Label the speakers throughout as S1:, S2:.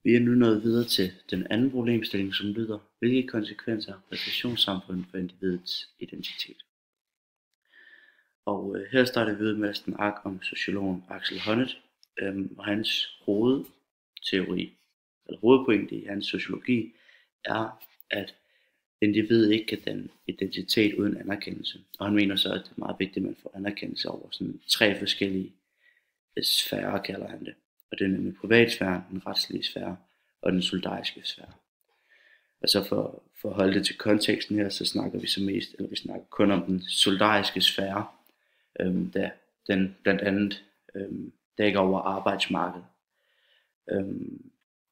S1: Vi er nu nået videre til den anden problemstilling, som lyder: hvilke konsekvenser har præstationssamfundet for individets identitet? Og her starter vi ud med at snakke om sociologen Axel Honneth og hans hovedteori, eller hovedpointe i hans sociologi, er, at individet ikke kan danne identitet uden anerkendelse. Og han mener så, at det er meget vigtigt, at man får anerkendelse over sådan 3 forskellige sfærer, kalder han det. Og det er nemlig privatsfæren, den retslige sfære og den solidariske sfære. Og så for at holde det til konteksten her, så snakker vi snakker kun om den solidariske sfære, da den blandt andet dækker over arbejdsmarkedet.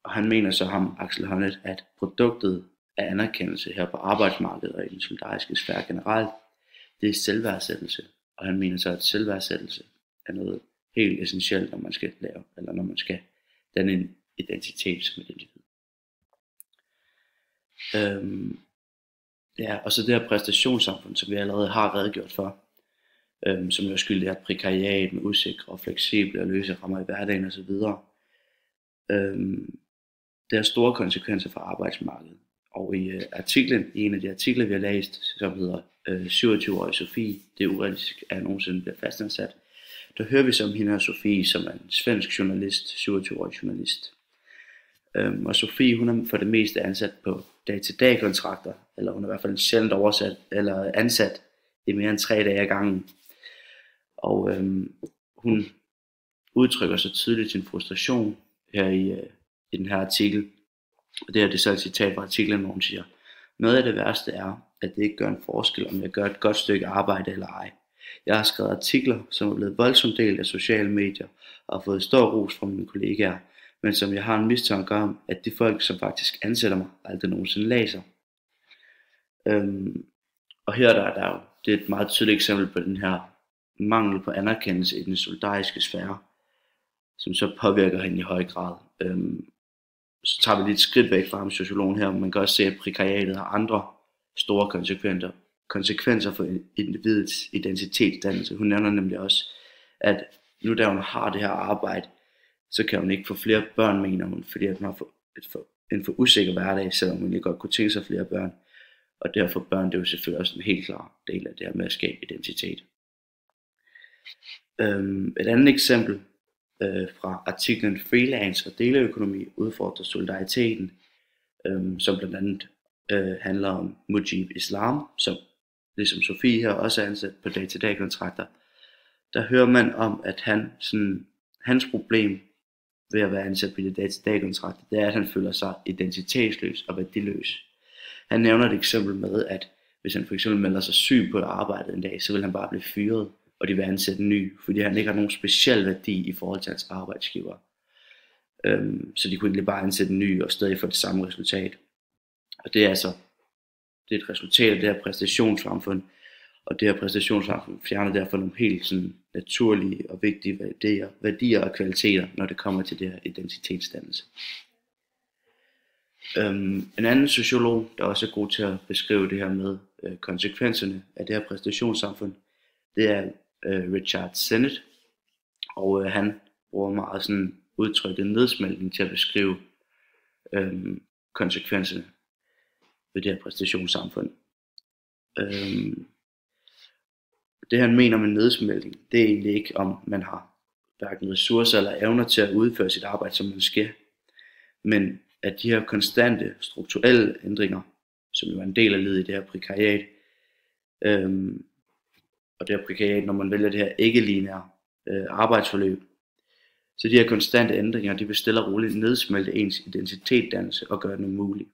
S1: Og han mener så, Axel Honneth, at produktet af anerkendelse her på arbejdsmarkedet og i den solidariske sfære generelt, det er selvværdsættelse. Og han mener så, at selvværdsættelse er noget helt essentielt, når man skal danne en identitet som et individ. Og så det her præstationssamfund, som vi allerede har redegjort for, som jo skyldes det her prekariat med usikre og fleksible og løse rammer i hverdagen osv. Det har store konsekvenser for arbejdsmarkedet. Og i en af de artikler, vi har læst, som hedder 27-årig Sofie, det er urealistisk, at nogensinde bliver fastansat, der hører vi så om hende her Sofie, som er en svensk journalist, 27-årig journalist. Og Sofie, hun er for det meste ansat på dag-til-dag kontrakter, eller hun er i hvert fald sjældent ansat i mere end 3 dage ad gangen. Og hun udtrykker så tydeligt sin frustration her i den her artikel. Og det er så et citat fra artiklen, hvor hun siger: noget af det værste er, at det ikke gør en forskel, om jeg gør et godt stykke arbejde eller ej. Jeg har skrevet artikler, som er blevet voldsomt delt af sociale medier, og har fået stor ros fra mine kollegaer, men som jeg har en mistanke om, at de folk, som faktisk ansætter mig, aldrig nogensinde læser. Og her det er et meget tydeligt eksempel på den her mangel på anerkendelse i den solidariske sfære, som så påvirker hende i høj grad. Så tager vi lidt skridt væk fra ham, sociologen her, man kan også se, at prekariatet har andre store konsekvenser for individets identitetsdannelse. Hun nævner nemlig også, at nu da hun har det her arbejde, så kan hun ikke få flere børn, mener hun, fordi at hun har en for usikker hverdag, selvom hun ikke godt kunne tænke sig flere børn. Og derfor børn, det er jo selvfølgelig også en helt klar del af det her med at skabe identitet. Et andet eksempel fra artiklen Freelance og deleøkonomi udfordrer solidariteten, som blandt andet handler om Mujib Islam, som ligesom Sofie her også er ansat på dag-til-dag kontrakter. Der hører man om, at hans problem ved at være ansat på de dag-til-dag kontrakter, det er, at han føler sig identitetsløs og værdiløs. Han nævner et eksempel med, at hvis han for eksempel melder sig syg på arbejdet en dag, så vil han bare blive fyret, og de vil ansætte en ny, fordi han ikke har nogen speciel værdi i forhold til hans arbejdsgiver. Så de kunne egentlig bare ansætte en ny og stadig få det samme resultat. Og det er et resultat af det her præstationssamfund, og det her præstationssamfund fjerner derfor nogle helt sådan naturlige og vigtige værdier og kvaliteter, når det kommer til det her identitetsdannelse. En anden sociolog, der også er god til at beskrive det her med konsekvenserne af det her præstationssamfund, det er Richard Sennett, og han bruger meget sådan udtrykket nedsmeltning til at beskrive konsekvenserne ved det her præstationssamfund. Det han mener med nedsmeltning, det er egentlig ikke om man har hverken ressourcer eller evner til at udføre sit arbejde som man skal, men at de her konstante strukturelle ændringer, som jo er en del af livet i det her prekariat, og det her prekariat, når man vælger det her ikke-lineære arbejdsforløb, så de her konstante ændringer, de vil stille og roligt nedsmelte ens identitetsdannelse og gøre den umulig.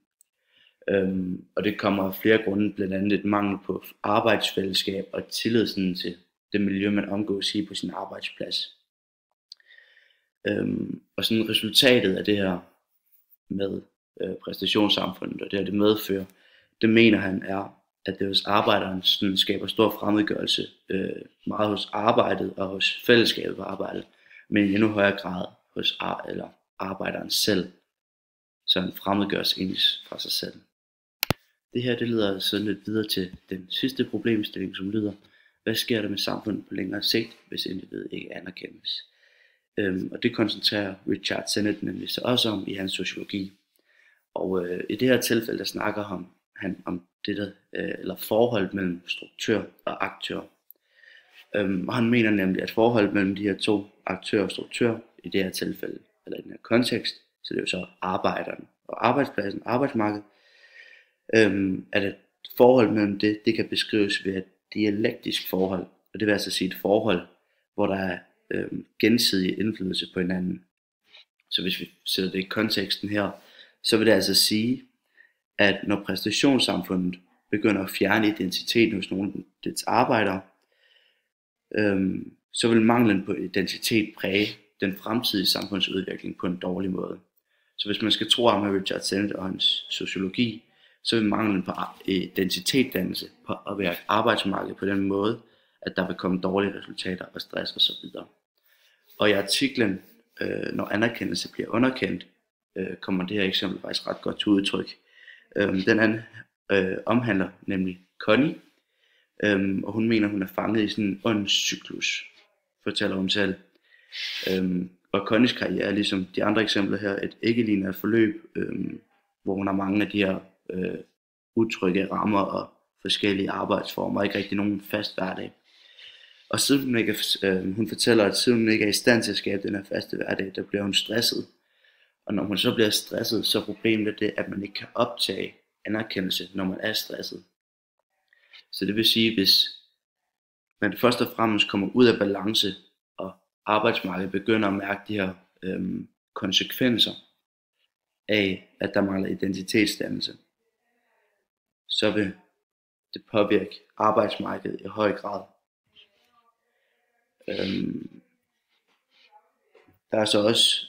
S1: Og det kommer af flere grunde, blandt andet et mangel på arbejdsfællesskab og tillid til det miljø, man omgås i på sin arbejdsplads. Og sådan resultatet af det her med præstationssamfundet, og det her det medfører, det mener han er, at det hos arbejderen sådan skaber stor fremmedgørelse, meget hos arbejdet og hos fællesskabet på arbejdet, men i endnu højere grad hos arbejderen selv, så han fremmedgøres egentlig fra sig selv. Det her det leder sådan lidt videre til den sidste problemstilling, som lyder: hvad sker der med samfundet på længere sigt, hvis individet ikke anerkendes? Og det koncentrerer Richard Sennett nemlig sig også om i hans sociologi. Og i det her tilfælde, der snakker han om det der, eller forholdet mellem struktør og aktør. Og han mener nemlig, at forholdet mellem de her to aktører og struktør, i det her tilfælde, eller i den her kontekst, så det er jo så arbejderen og arbejdspladsen, arbejdsmarkedet, at forholdet mellem det kan beskrives ved et dialektisk forhold, og det vil altså sige et forhold, hvor der er gensidig indflydelse på hinanden. Så hvis vi sætter det i konteksten her, så vil det altså sige, at når præstationssamfundet begynder at fjerne identiteten hos nogle af dets arbejdere, så vil manglen på identitet præge den fremtidige samfundsudvikling på en dårlig måde. Så hvis man skal tro ham med Richard Sennett og hans sociologi, så vil manglen på identitetsdannelse påvirke arbejdsmarkedet på den måde, at der vil komme dårlige resultater og stress osv. Og i artiklen, når anerkendelse bliver underkendt, kommer det her eksempel faktisk ret godt til udtryk. Den omhandler nemlig Connie, og hun mener, hun er fanget i sådan en åndscyklus, fortæller hun selv. Og Connies karriere er ligesom de andre eksempler her et ikke-lineært forløb, hvor hun har mange af de her utrygge rammer og forskellige arbejdsformer, og ikke rigtig nogen fast hverdag. Og siden hun fortæller, at siden hun ikke er i stand til at skabe den her faste hverdag, der bliver hun stresset. Og når man så bliver stresset, så er problemet det, at man ikke kan optage anerkendelse, når man er stresset. Så det vil sige, hvis man først og fremmest kommer ud af balance, og arbejdsmarkedet begynder at mærke de her konsekvenser af, at der mangler identitetsdannelse, så vil det påvirke arbejdsmarkedet i høj grad. Der er så også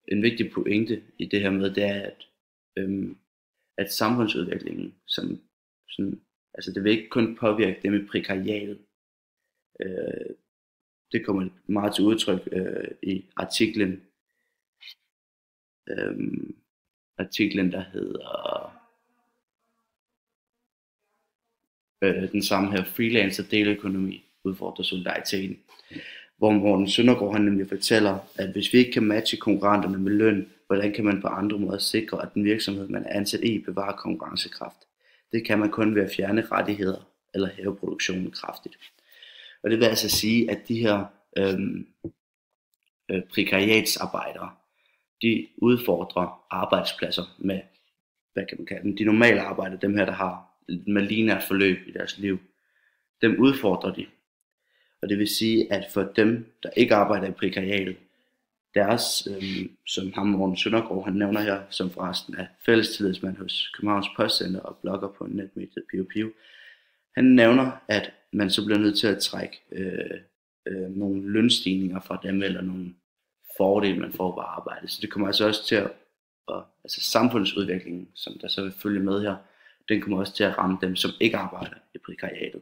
S1: en vigtig pointe i det her med, det er, at samfundsudviklingen, altså det vil ikke kun påvirke dem i prekariatet. Det kommer meget til udtryk i artiklen, der hedder den samme her, freelance og deleøkonomi udfordrer solidariteten, hvor Morten Søndergaard han nemlig fortæller, at hvis vi ikke kan matche konkurrenterne med løn, hvordan kan man på andre måder sikre, at den virksomhed, man er ansat i, bevarer konkurrencekraft? Det kan man kun ved at fjerne rettigheder eller hæve produktionen kraftigt. Og det vil altså sige, at de her prekariatsarbejdere, de udfordrer arbejdspladser med, hvad kan man kalde dem, de normale arbejdere, dem her, der har med lineært forløb i deres liv, dem udfordrer de. Og det vil sige, at for dem, der ikke arbejder i prekariatet, deres, som ham Morten Søndergaard han nævner her, som forresten er fællestillidsmand hos Københavns Postcenter og blogger på netmediet Pio, han nævner, at man så bliver nødt til at trække nogle lønstigninger fra dem, eller nogle fordele, man får på arbejde. Så det kommer altså også til altså samfundsudviklingen, som der så vil følge med her, den kommer også til at ramme dem, som ikke arbejder i prekariatet.